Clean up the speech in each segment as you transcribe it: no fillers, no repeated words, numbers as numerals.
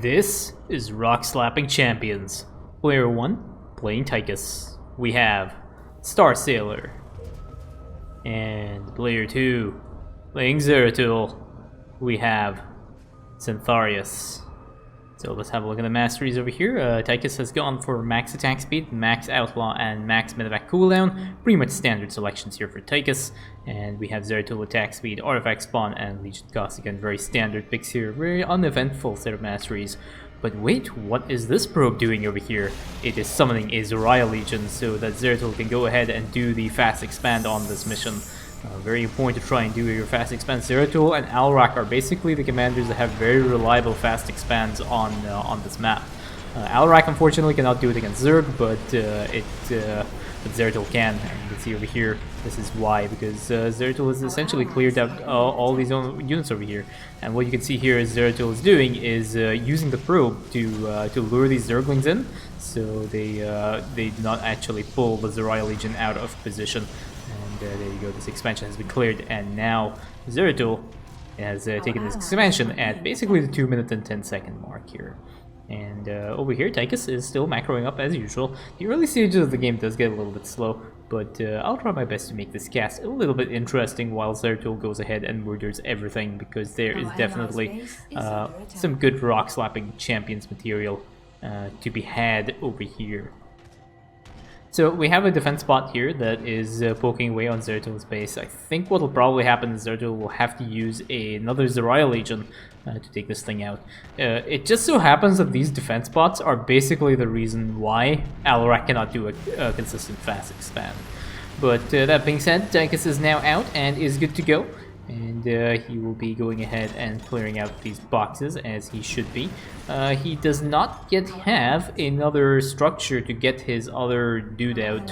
This is Rockslapping Champions. Player 1, playing Tychus. We have Star Sailor. And player 2, playing Zeratul. We have Syntharius. So let's have a look at the masteries over here. Tychus has gone for max attack speed, max outlaw, and max medevac cooldown. Pretty much standard selections here for Tychus. And we have Zeratul attack speed, artifact spawn, and legion cost. Again, very standard picks here. Very uneventful set of masteries. But wait, what is this probe doing over here? It is summoning a Zariah Legion so that Zeratul can go ahead and do the fast expand on this mission. Very important to try and do your fast expand. Zeratul and Alrak are basically the commanders that have very reliable fast expands on this map. Alrak unfortunately cannot do it against Zerg, but Zeratul can. And you can see over here, this is why, because Zeratul has essentially cleared out all these units over here. And what you can see here is Zeratul is doing is using the probe to lure these Zerglings in, so they do not actually pull the Zariah Legion out of position. There you go, this expansion has been cleared, and now Zeratul has taken this expansion at basically the 2-minute and 10-second mark here. And over here, Tychus is still macroing up as usual. The early stages of the game does get a little bit slow, but I'll try my best to make this cast a little bit interesting while Zeratul goes ahead and murders everything, because there is definitely some good Rockslapping Champions material to be had over here. So we have a defense bot here that is poking away on Zeratul's base. I think what will probably happen is Zeratul will have to use another Zariah Legion to take this thing out. It just so happens that these defense bots are basically the reason why Alrak cannot do a consistent fast expand. But that being said, Tychus is now out and is good to go. And he will be going ahead and clearing out these boxes as he should be. He does not yet have another structure to get his other dude out.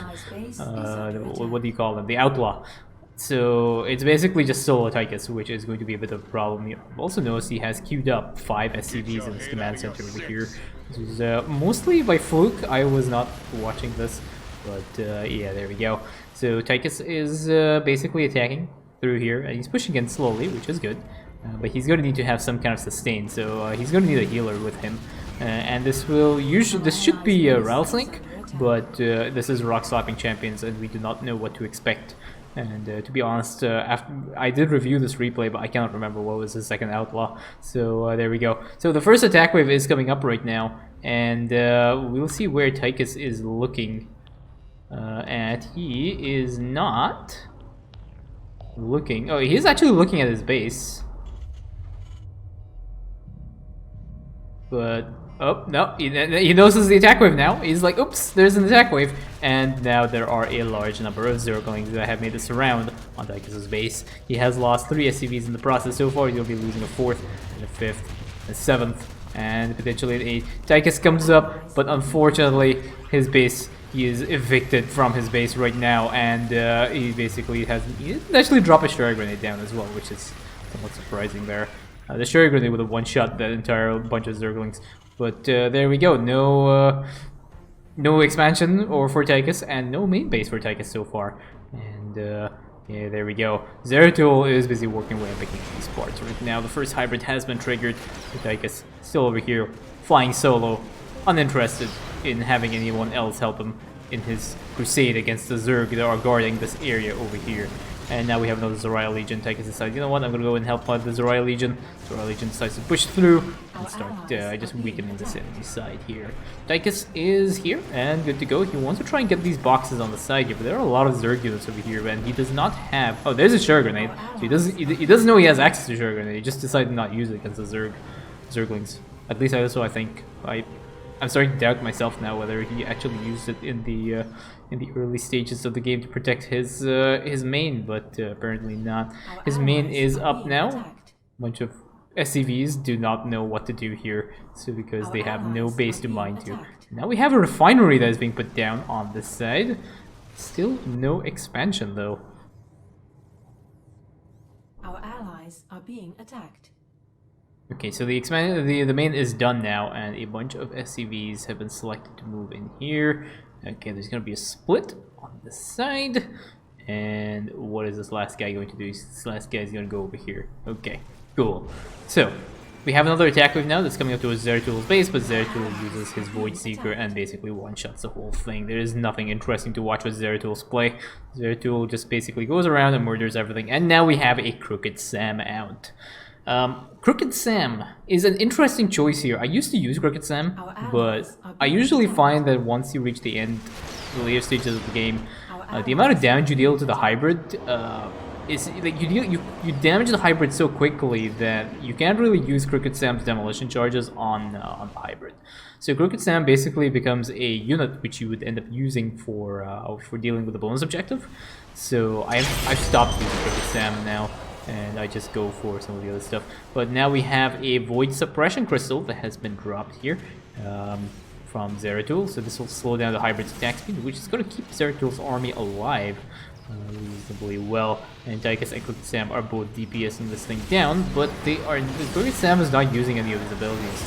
What do you call them? The outlaw. So it's basically just solo Tychus, which is going to be a bit of a problem. You also notice he has queued up 5 SCVs in his command center over here. This is mostly by fluke. I was not watching this, but yeah, there we go. So Tychus is basically attacking through here, and he's pushing in slowly, which is good, but he's going to need to have some kind of sustain, so he's going to need a healer with him, and this should be a Rattlesnake, but this is Rockslapping Champions, and we do not know what to expect. And to be honest, after I did review this replay, but I cannot remember what was the second outlaw. So there we go. So the first attack wave is coming up right now, and we'll see where Tychus is looking at. He is not looking. Oh, he's actually looking at his base. But oh no, he notices the attack wave now. He's like, oops, there's an attack wave, and now there are a large number of Zerglings that have made a surround on Tychus's base. He has lost 3 SCVs in the process so far. He'll be losing a 4th and a 5th and a 7th, and potentially a Tychus comes up, but unfortunately his base, he is evicted from his base right now, and he basically he actually dropped a Shuriken Grenade down as well, which is somewhat surprising there. The Shuriken Grenade would have one-shot that entire bunch of Zerglings, but there we go. No expansion for Tychus, and no main base for Tychus so far. And yeah, there we go. Zeratul is busy working away on making these parts right now. The first hybrid has been triggered. Tychus still over here, flying solo, uninterested in having anyone else help him in his crusade against the Zerg that are guarding this area over here. And now we have another Zariah Legion. Tychus decides, you know what, I'm gonna go and help out the Zariah Legion. Zariah Legion decides to push through and start just weakening this enemy side here. Tychus is here and good to go. He wants to try and get these boxes on the side here, but there are a lot of Zerg units over here, and he does not have. Oh, there's a Shuriken Grenade. So he doesn't know he has access to Shuriken Grenade. He just decided to not use it against the Zerglings. At least that's what I think. I'm starting to doubt myself now whether he actually used it in the early stages of the game to protect his main, but apparently not. His main is up now. A bunch of SCVs do not know what to do here, so because they have no base to mine to. Now we have a refinery that is being put down on this side. Still no expansion though. Our allies are being attacked. Okay, so the main is done now, and a bunch of SCVs have been selected to move in here. Okay, there's gonna be a split on this side. And what is this last guy going to do? This last guy is gonna go over here. Okay, cool. So We have another attack wave now that's coming up towards Zeratul base, but Zeratul uses his Void Seeker and basically one-shots the whole thing. There is nothing interesting to watch with Zeratul's play. Zeratul just basically goes around and murders everything, and now we have a Crooked Sam out. Crooked Sam is an interesting choice here. I used to use Crooked Sam, but I usually find that once you reach the later stages of the game, the amount of damage you deal to the hybrid is like you damage the hybrid so quickly that you can't really use Crooked Sam's demolition charges on the hybrid. So Crooked Sam basically becomes a unit which you would end up using for dealing with the bonus objective. So I've stopped using Crooked Sam now, and I just go for some of the other stuff. But now we have a Void Suppression Crystal that has been dropped here from Zeratul, so this will slow down the hybrid's attack speed, which is going to keep Zeratul's army alive reasonably well. And Tychus and Crooked Sam are both DPSing this thing down, but Crooked Sam is not using any of his abilities.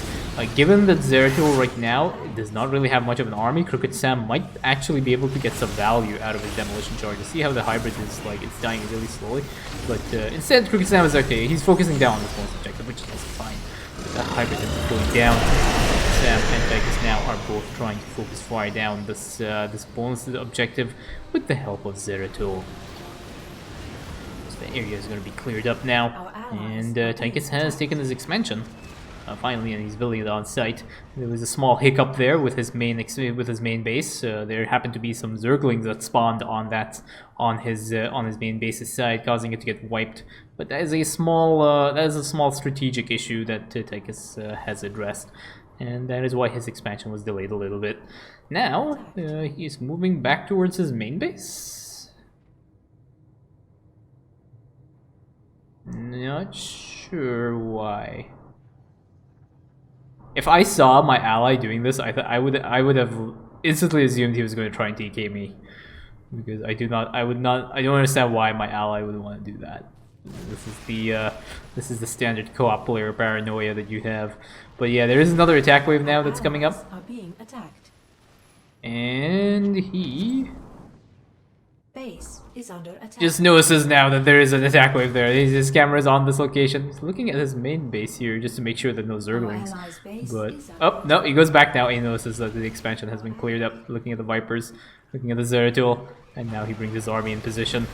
Given that Zeratul right now does not really have much of an army, Crooked Sam might actually be able to get some value out of his demolition charges. See how the hybrid is it's dying really slowly, but instead Crooked Sam is okay. He's focusing down on this bonus objective, which is also fine. But the hybrid is going down. Sam and Tychus now are both trying to focus fire down this bonus objective with the help of Zeratul. So the area is going to be cleared up now, and Tychus has taken his expansion finally, and he's building it on site. There was a small hiccup there with his main base. There happened to be some Zerglings that spawned on his main base's side, causing it to get wiped. But that is a small strategic issue that Tychus has addressed, and that is why his expansion was delayed a little bit. Now he's moving back towards his main base. Not sure why. If I saw my ally doing this, I would have instantly assumed he was going to try and TK me, because I don't understand why my ally would want to do that. This is the standard co-op player paranoia that you have. But yeah, there is another attack wave now that's coming up, and he base is under attack. Just notices now that there is an attack wave there. His camera is on this location. He's looking at his main base here just to make sure that no Zerglings. But oh no, he goes back now. He notices that the expansion has been cleared up. Looking at the Vipers, looking at the Zeratul, and now he brings his army in position,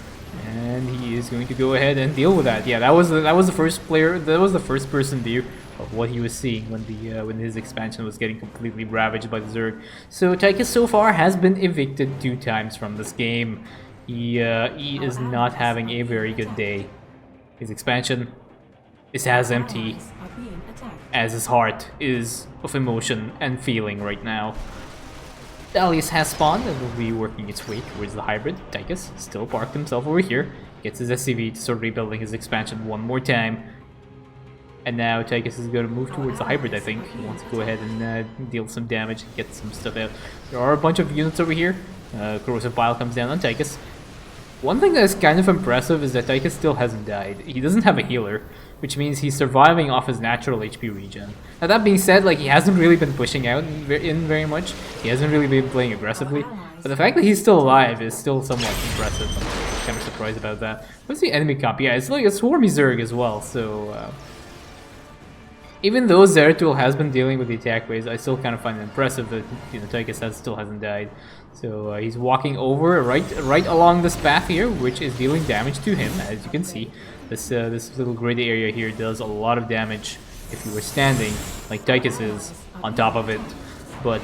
and he is going to go ahead and deal with that. Yeah, that was the first player. That was the first person view of what he was seeing when his expansion was getting completely ravaged by the Zerg. So Tychus so far has been evicted 2 times from this game. He is not having a very good day. His expansion is as empty as his heart is of emotion and feeling right now. Dalius has spawned and will be working its way towards the hybrid. Tychus still parked himself over here, gets his SCV to start rebuilding his expansion one more time. And now Tychus is going to move towards the hybrid, I think. He wants to go ahead and deal some damage and get some stuff out. There are a bunch of units over here. Corrosive Pile comes down on Tychus. One thing that is kind of impressive is that Tychus still hasn't died. He doesn't have a healer, which means he's surviving off his natural HP regen. Now that being said, he hasn't really been pushing out in very much. He hasn't really been playing aggressively. But the fact that he's still alive is still somewhat impressive. I'm kind of surprised about that. What's the enemy comp? Yeah, it's like a swarmy Zerg as well, so... even though Zeratul has been dealing with the attack waves, I still kind of find it impressive that Tychus still hasn't died. So he's walking over right along this path here, which is dealing damage to him. As you can see, this little grid area here does a lot of damage if you were standing, like Tychus is, on top of it. But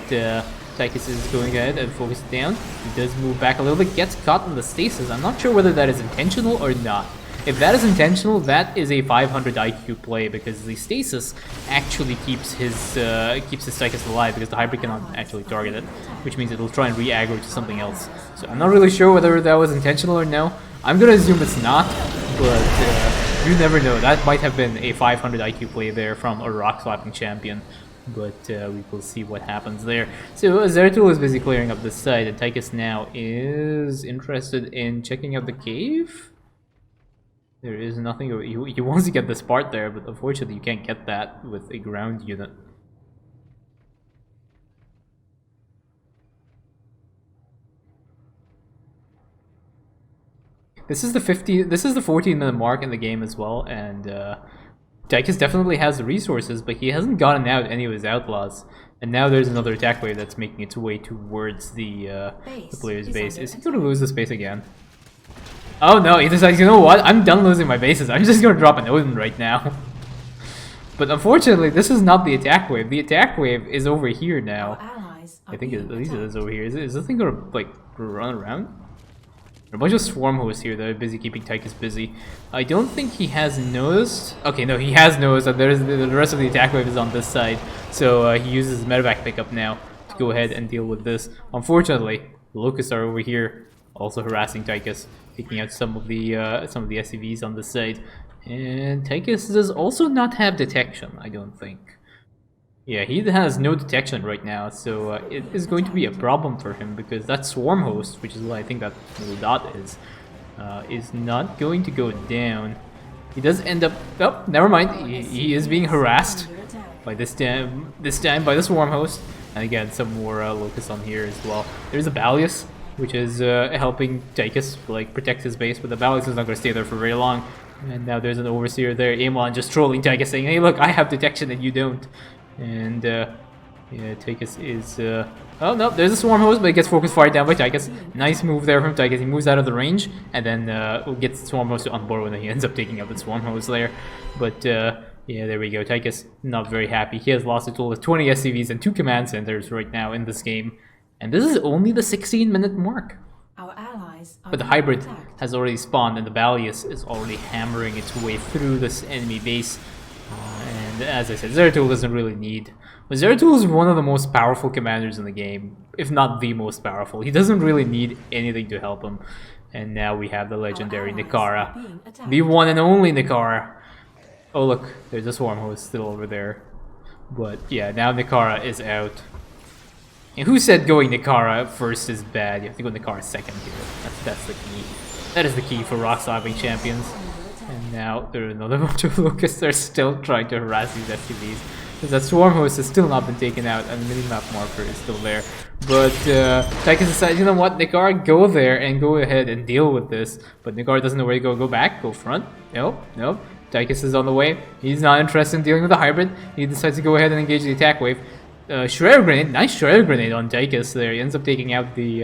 Tychus is going ahead and focus it down. He does move back a little bit, gets caught in the stasis. I'm not sure whether that is intentional or not. If that is intentional, that is a 500 IQ play, because the stasis actually keeps his Tychus alive, because the hybrid cannot actually target it, which means it'll try and re-aggro to something else. So I'm not really sure whether that was intentional or no. I'm gonna assume it's not, but you never know. That might have been a 500 IQ play there from a Rockslapping Champion, but we will see what happens there. So Zeratul is busy clearing up this side, and Tychus now is interested in checking out the cave. There is nothing. He wants to get this part there, but unfortunately you can't get that with a ground unit. This is the 14-minute mark in the game as well, and Tychus definitely has the resources, but he hasn't gotten out any of his outlaws. And now there's another attack wave that's making its way towards the player's base. Is he going to lose this base again? Oh no, he decides, you know what? I'm done losing my bases. I'm just going to drop an Odin right now. But unfortunately, this is not the attack wave. The attack wave is over here now. I think at least it is over here. Is this thing going to, like, run around? There are a bunch of swarm hosts here that are busy keeping Tychus busy. I don't think he has noticed. Okay, no, he has noticed that there's the rest of the attack wave is on this side. So he uses his medevac pickup now to go ahead and deal with this. Unfortunately, the locusts are over here, also harassing Tychus, taking out some of the SCVs on this side. And Tychus does also not have detection, I don't think. Yeah, he has no detection right now, so it is going to be a problem for him because that swarm host, which is what I think that little dot is not going to go down. He does end up. Oh, never mind. He is being harassed by this time by the swarm host, and again some more locusts on here as well. There's a Balius, which is helping Tychus like protect his base, but the Balius is not going to stay there for very long. And now there's an overseer there, Amon, just trolling Tychus, saying, "Hey, look, I have detection and you don't." And yeah, Tychus is oh no, there's a swarm host, but it gets focus fired down by Tychus. Nice move there from Tychus. He moves out of the range and then gets the swarm host on board when he ends up taking out the swarm host there. But yeah, there we go. Tychus not very happy. He has lost a total of 20 SCVs and 2 command centers right now in this game, and this is only the 16-minute mark. Our allies are But the hybrid has already spawned, and the Balius is already hammering its way through this enemy base. And as I said, Zeratul doesn't really need. But Zeratul is one of the most powerful commanders in the game, if not the most powerful. He doesn't really need anything to help him. And now we have the legendary Nikara, the one and only Nikara. Oh look, there's a swarm host still over there. But yeah, now Nikara is out. And who said going Nikara first is bad? You have to go Nikara second here. That's the key. That is the key for Rockslapping Champions. And now there are another bunch of locusts that are still trying to harass these SCVs. Because that swarm host has still not been taken out, and the minimap marker is still there. But Tychus decides, you know what, Nikar, go there and go ahead and deal with this. But Nikar doesn't know where to go. Go back, go front. Nope. Tychus is on the way. He's not interested in dealing with the hybrid. He decides to go ahead and engage the attack wave. Shredder grenade, nice shredder grenade on Tychus there. He ends up taking out the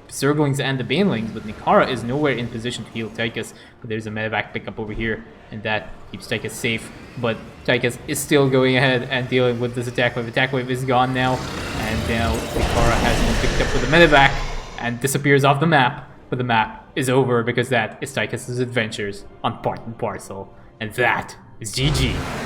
Zerglings and the Banelings, but Nikara is nowhere in position to heal Tychus. But there's a medevac pickup over here, and that keeps Tychus safe. But Tychus is still going ahead and dealing with this attack wave. Attack wave is gone now, and now Nikara has been picked up with the medevac and disappears off the map. But the map is over because that is Tychus' adventures on Part and Parcel. And that is GG.